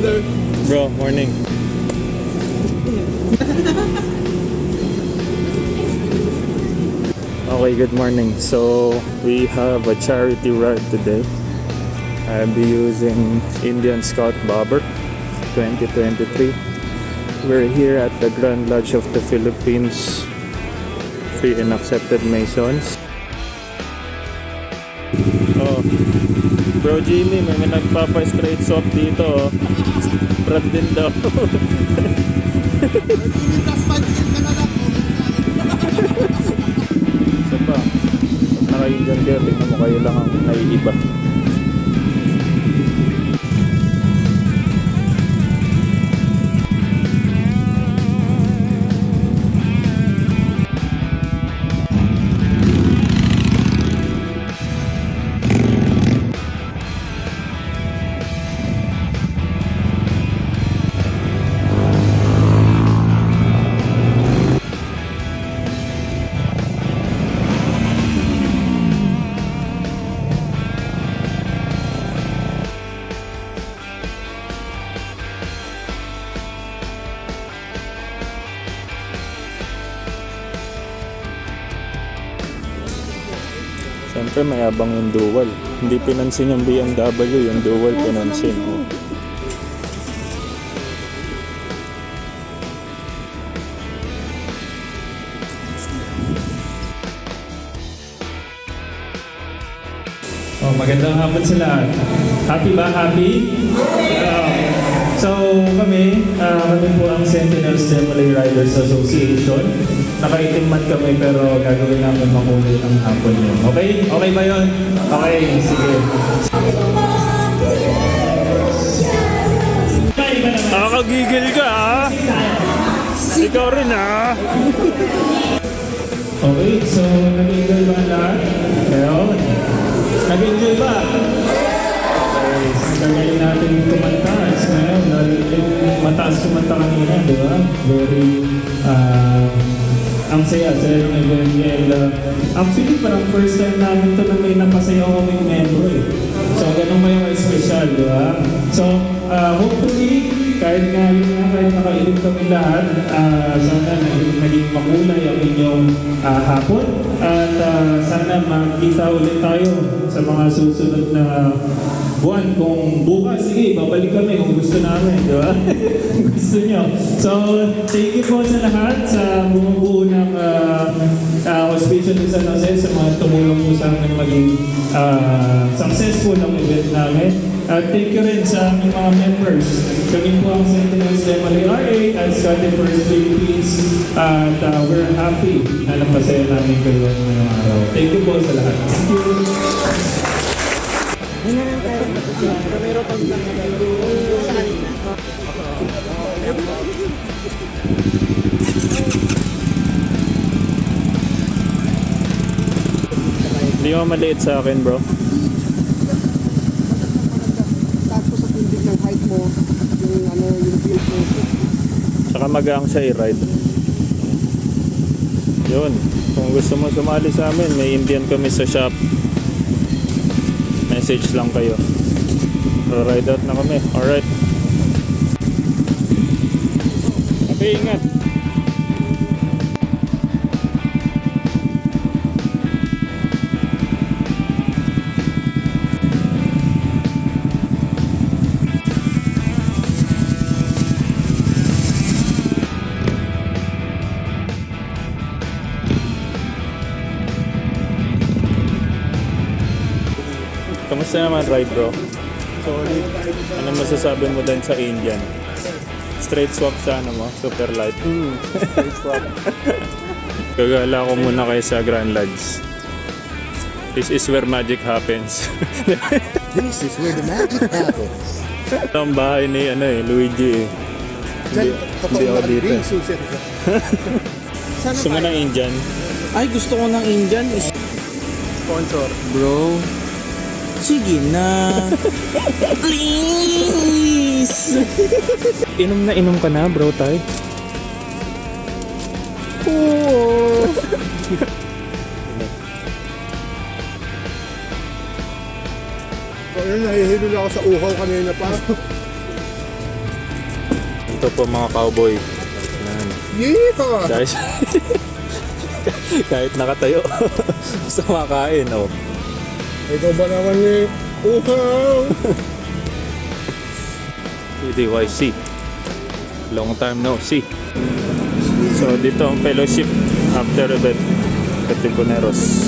brother. Bro, morning. Okay, good morning. So, we have a charity ride today. I'll be using Indian Scout Bobber 2023. We're here at the Grand Lodge of the Philippines Free and Accepted Masons. Oh, Bro Jimmy, may nagpapa-straight swap dito. Oh. Brad din daw. Isa pa, pag naka-Indian kayo, tingnan mo kayo lang ang naiiba. Siyempre mayabang yung dual. Hindi pinansin yung BMW, yung dual pinansin. Oh. Oh, magandang hapon sa lahat. Happy ba? Happy? So kami po ang Sentinels Demolay Riders Association. Nakaitim man kami pero gagawin namin makulit ang hapon yun. Okay? Okay ba yun? Okay, sige. Nakakagigil ka ah! Ikaw rin ah! Okay, so nag-enjoy ba lahat? Ngayon? Nag-enjoy ba? Okay, gagawin natin kumanta. Ngayon, mataas kumanta kanina, di ba? Very, ang saya ng event niya. Actually, parang first time namin ito na may napasayaw kaming membro eh. So, ganun kayo ka-special, di ba? So, hopefully, kahit nakailim kami lahat, sana naging makulay ang inyong hapon. At sana makita ulit tayo sa mga susunod na buwan. Kung bukas, sige, babalik kami kung gusto namin, di ba? Gusto nyo. So, thank you po sa lahat sa bumubuo ng Hospital de San Jose, sa mga tumulong po sa amin maging successful ang event namin. At thank you rin sa aming mga members. Kami po ang Sentinels Demolay RA at Scotty First Philippines. At we're happy na napasaya namin kayo ngayong araw. Thank you po sa lahat. Thank you. Hindi mo maliit sa akin bro. Mo, yung build mo. Tsaka magaang siya i-ride. Yun. Kung gusto mo sumali sa amin, may Indian kami sa shop. Message lang kayo. Ride out na kami. Alright. Okay, ingat. Kamusta naman ride bro? Solid. Ano masasabi mo din sa Indian? Straight swap sa ano mo? Super light. Straight swap. Gagala ko muna kayo sa Grand Lodge. This is where magic happens. This is where the magic happens. Ito ang bahay ni Luigi eh. Hindi ako dito. Gusto mo ng Indian? Ay, gusto ko ng Indian. Sponsor. Bro, sige na. Please. Inom na inom ka na bro tay. Oo. Ayun, nahihilo na ako sa uhaw kanina pa. Ito po mga cowboy. Yan. Yeehaw! Guys, kahit nakatayo, gusto makain. Oh. Ikaw ba naman ni Uhaw? PDYC. Long time no see. So dito ang fellowship after event. Katipuneros.